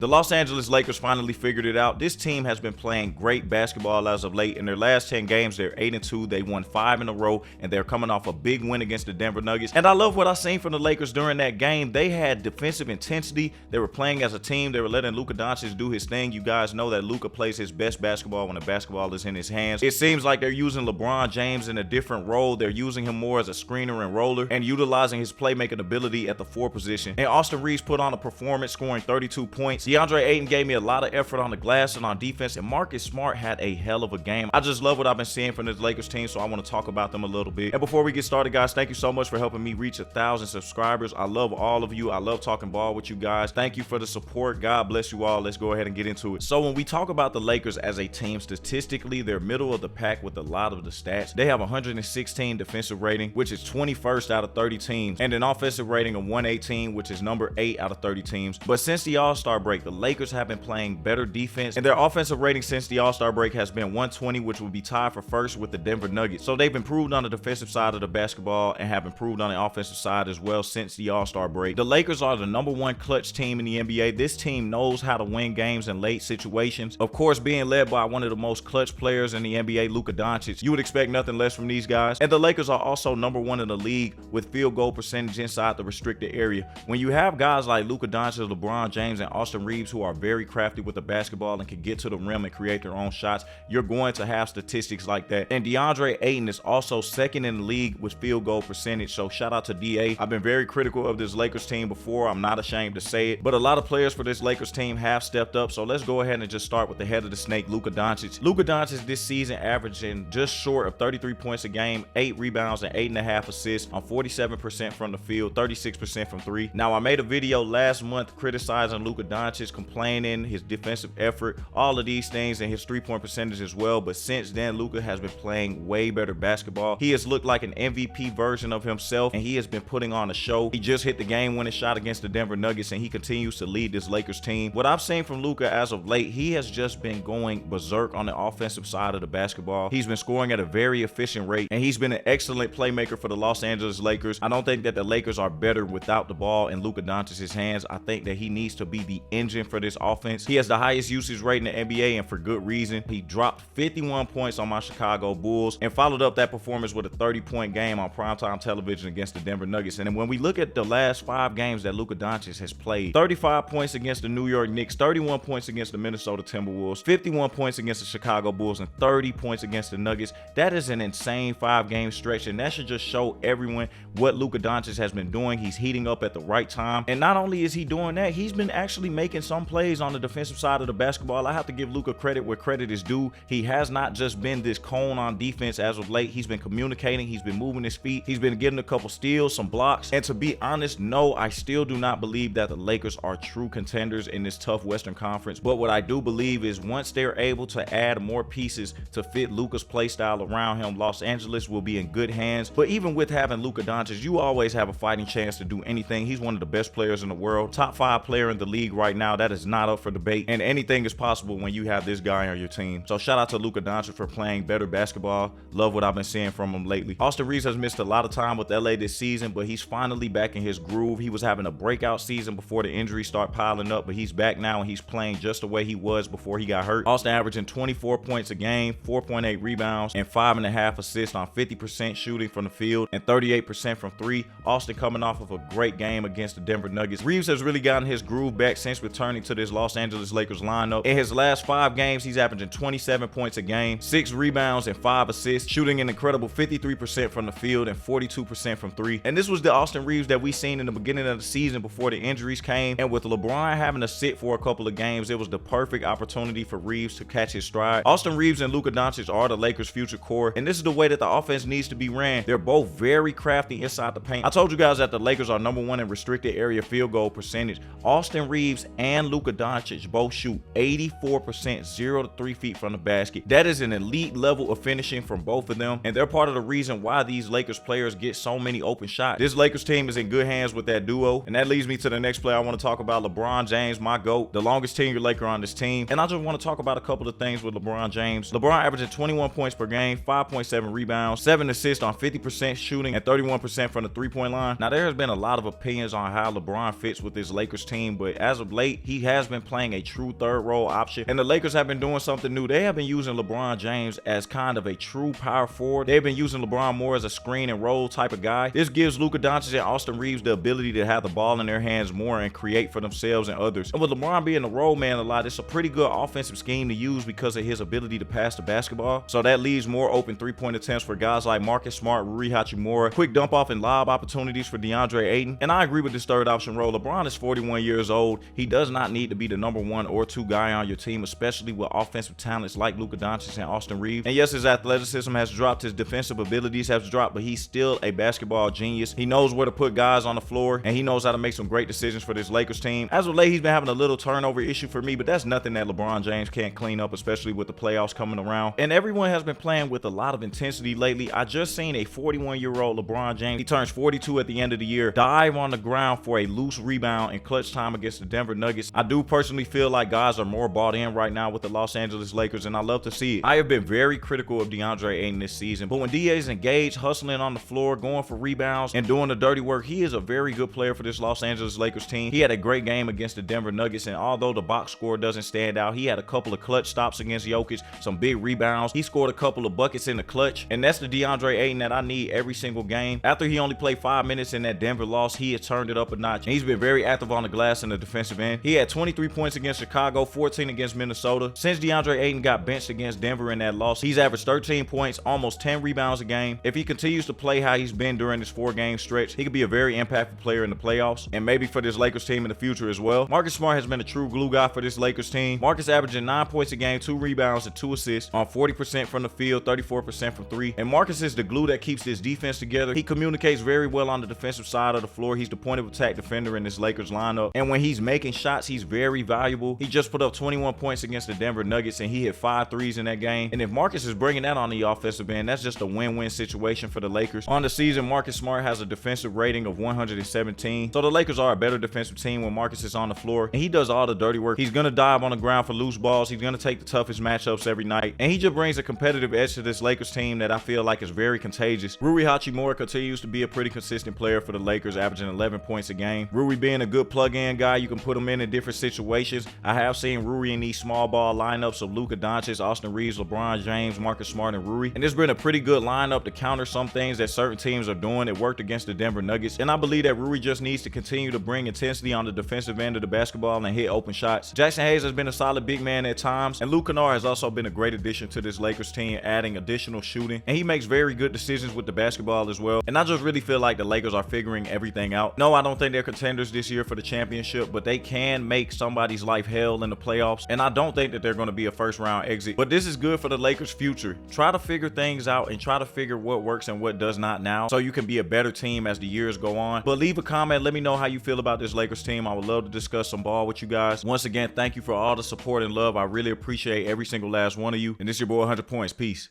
The Los Angeles Lakers finally figured it out. This team has been playing great basketball as of late. In their last 10 games, they're 8-2. They won 5 in a row, and they're coming off a big win against the Denver Nuggets. And I love what I seen from the Lakers during that game. They had defensive intensity. They were playing as a team. They were letting Luka Donic do his thing. You guys know that Luka plays his best basketball when the basketball is in his hands. It seems like they're using LeBron James in a different role. They're using him more as a screener and roller and utilizing his playmaking ability at the 4 position. And Austin Reeves put on a performance, scoring 32 points. DeAndre Ayton gave me a lot of effort on the glass and on defense, and Marcus Smart had a hell of a game. I just love what I've been seeing from this Lakers team, so I want to talk about them a little bit. And before we get started, guys, thank you so much for helping me reach 1,000 subscribers. I love all of you. I love talking ball with you guys. Thank you for the support. God bless you all. Let's go ahead and get into it. So when we talk about the Lakers as a team, statistically, they're middle of the pack with a lot of the stats. They have 116 defensive rating, which is 21st out of 30 teams, and an offensive rating of 118, which is number 8 out of 30 teams. But since the All-Star break, the Lakers have been playing better defense, and their offensive rating since the All-Star break has been 120, which will be tied for first with the Denver Nuggets. So they've improved on the defensive side of the basketball and have improved on the offensive side as well since the All-Star break. The Lakers are the #1 clutch team in the NBA. This team knows how to win games in late situations. Of course, being led by one of the most clutch players in the NBA, Luka Donic, you would expect nothing less from these guys. And the Lakers are also #1 in the league with field goal percentage inside the restricted area. When you have guys like Luka Donic, LeBron James, and Austin Reeves who are very crafty with the basketball and can get to the rim and create their own shots, you're going to have statistics like that. And DeAndre Ayton is also 2nd in the league with field goal percentage, so shout out to DA. I've been very critical of this Lakers team before. I'm not ashamed to say it, but a lot of players for this Lakers team have stepped up, so let's go ahead and just start with the head of the snake, Luka Donic. Luka Donic this season averaging just short of 33 points a game, 8 rebounds, and 8.5 assists on 47% from the field, 36% from 3. Now, I made a video last month criticizing Luka Donic, complaining his defensive effort, all of these things, and his 3-point percentage as well. But since then, Luka has been playing way better basketball. He has looked like an MVP version of himself, and he has been putting on a show. He just hit the game-winning shot against the Denver Nuggets, and he continues to lead this Lakers team. What I've seen from Luka as of late, he has just been going berserk on the offensive side of the basketball. He's been scoring at a very efficient rate, and he's been an excellent playmaker for the Los Angeles Lakers. I don't think that the Lakers are better without the ball in Luka Doncic's hands. I think that he needs to be the engine for this offense. He has the highest usage rate in the NBA, and for good reason. He dropped 51 points on my Chicago Bulls and followed up that performance with a 30-point game on primetime television against the Denver Nuggets. And then when we look at the last 5 games that Luka Donic has played, 35 points against the New York Knicks, 31 points against the Minnesota Timberwolves, 51 points against the Chicago Bulls, and 30 points against the Nuggets. That is an insane 5-game stretch, and that should just show everyone what Luka Donic has been doing. He's heating up at the right time, and not only is he doing that, he's been actually making some plays on the defensive side of the basketball. I have to give Luka credit where credit is due. He has not just been this cone on defense as of late. He's been communicating, he's been moving his feet, he's been getting a couple steals, some blocks. And to be honest, no, I still do not believe that the Lakers are true contenders in this tough Western Conference. But what I do believe is once they're able to add more pieces to fit Luka's play style around him, Los Angeles will be in good hands. But even with having Luka Donic, you always have a fighting chance to do anything. He's one of the best players in the world, top 5 player in the league right now. That is not up for debate, and anything is possible when you have this guy on your team. So shout out to Luka Donic for playing better basketball. Love what I've been seeing from him lately. Austin Reeves has missed a lot of time with LA this season, but he's finally back in his groove. He was having a breakout season before the injuries start piling up, but he's back now and he's playing just the way he was before he got hurt. Austin averaging 24 points a game, 4.8 rebounds, and 5.5 assists on 50% shooting from the field and 38% from 3. Austin coming off of a great game against the Denver Nuggets. Reeves has really gotten his groove back since returning to this Los Angeles Lakers lineup. In his last 5 games, he's averaging 27 points a game, 6 rebounds, and 5 assists, shooting an incredible 53% from the field and 42% from 3. And this was the Austin Reeves that we seen in the beginning of the season before the injuries came. And with LeBron having to sit for a couple of games, it was the perfect opportunity for Reeves to catch his stride. Austin Reeves and Luka Donic are the Lakers' future core, and this is the way that the offense needs to be ran. They're both very crafty inside the paint. I told you guys that the Lakers are #1 in restricted area field goal percentage. Austin Reeves and Luka Donic both shoot 84%, 0 to 3 feet from the basket. That is an elite level of finishing from both of them, and they're part of the reason why these Lakers players get so many open shots. This Lakers team is in good hands with that duo, and that leads me to the next player I want to talk about, LeBron James, my GOAT, the longest tenured Laker on this team. And I just want to talk about a couple of things with LeBron James. LeBron averaging 21 points per game, 5.7 rebounds, 7 assists on 50% shooting, and 31% from the 3-point line. Now, there has been a lot of opinions on how LeBron fits with this Lakers team, but as of late, late, he has been playing a true third role option, and the Lakers have been doing something new. They have been using LeBron James as kind of a true power forward. They've been using LeBron more as a screen and roll type of guy. This gives Luka Donic and Austin Reeves the ability to have the ball in their hands more and create for themselves and others. And with LeBron being the role man a lot, it's a pretty good offensive scheme to use because of his ability to pass the basketball. So that leaves more open three-point attempts for guys like Marcus Smart, Rui Hachimura, quick dump off and lob opportunities for DeAndre Ayton. And I agree with this third option role. LeBron is 41 years old. He does not need to be the number 1 or 2 guy on your team, especially with offensive talents like Luka Donic and Austin Reeves. And yes, his athleticism has dropped, his defensive abilities have dropped, but he's still a basketball genius. He knows where to put guys on the floor, and he knows how to make some great decisions for this Lakers team. As of late, he's been having a little turnover issue for me, but that's nothing that LeBron James can't clean up, especially with the playoffs coming around. And everyone has been playing with a lot of intensity lately. I just seen a 41-year-old LeBron James, he turns 42 at the end of the year, dive on the ground for a loose rebound in clutch time against the Denver Nuggets. I do personally feel like guys are more bought in right now with the Los Angeles Lakers, and I love to see it. I have been very critical of DeAndre Ayton this season, but when DA is engaged, hustling on the floor, going for rebounds, and doing the dirty work, he is a very good player for this Los Angeles Lakers team. He had a great game against the Denver Nuggets, and although the box score doesn't stand out, he had a couple of clutch stops against Jokic, some big rebounds. He scored a couple of buckets in the clutch, and that's the DeAndre Ayton that I need every single game. After he only played 5 minutes in that Denver loss, he has turned it up a notch, and he's been very active on the glass in the defensive end. He had 23 points against Chicago, 14 against Minnesota. Since DeAndre Ayton got benched against Denver in that loss, he's averaged 13 points, almost 10 rebounds a game. If he continues to play how he's been during this 4-game stretch, he could be a very impactful player in the playoffs, and maybe for this Lakers team in the future as well. Marcus Smart has been a true glue guy for this Lakers team. Marcus averaging 9 points a game, 2 rebounds, and 2 assists on 40% from the field, 34% from 3. And Marcus is the glue that keeps this defense together. He communicates very well on the defensive side of the floor. He's the point of attack defender in this Lakers lineup, and when he's making shots, he's very valuable. He just put up 21 points against the Denver Nuggets, and he hit 5 threes in that game. And if Marcus is bringing that on the offensive end, that's just a win-win situation for the Lakers. On the season, Marcus Smart has a defensive rating of 117, so the Lakers are a better defensive team when Marcus is on the floor, and he does all the dirty work. He's gonna dive on the ground for loose balls. He's gonna take the toughest matchups every night, and he just brings a competitive edge to this Lakers team that I feel like is very contagious. Rui Hachimura continues to be a pretty consistent player for the Lakers, averaging 11 points a game. Rui being a good plug-in guy, you can put him in different situations. I have seen Rui in these small ball lineups of Luka Donic, Austin Reeves, LeBron James, Marcus Smart, and Rui, and it's been a pretty good lineup to counter some things that certain teams are doing. It worked against the Denver Nuggets, and I believe that Rui just needs to continue to bring intensity on the defensive end of the basketball and hit open shots. Jackson Hayes has been a solid big man at times, and Luke Kennard has also been a great addition to this Lakers team, adding additional shooting, and he makes very good decisions with the basketball as well. And I just really feel like the Lakers are figuring everything out. No, I don't think they're contenders this year for the championship, but they can make somebody's life hell in the playoffs, and I don't think that they're going to be a first-round exit. But this is good for the Lakers' future. Try to figure things out and try to figure what works and what does not now, so you can be a better team as the years go on. But leave a comment, let me know how you feel about this Lakers team. I would love to discuss some ball with you guys. Once again, thank you for all the support and love. I really appreciate every single last one of you, and this is your boy 100 Points. Peace.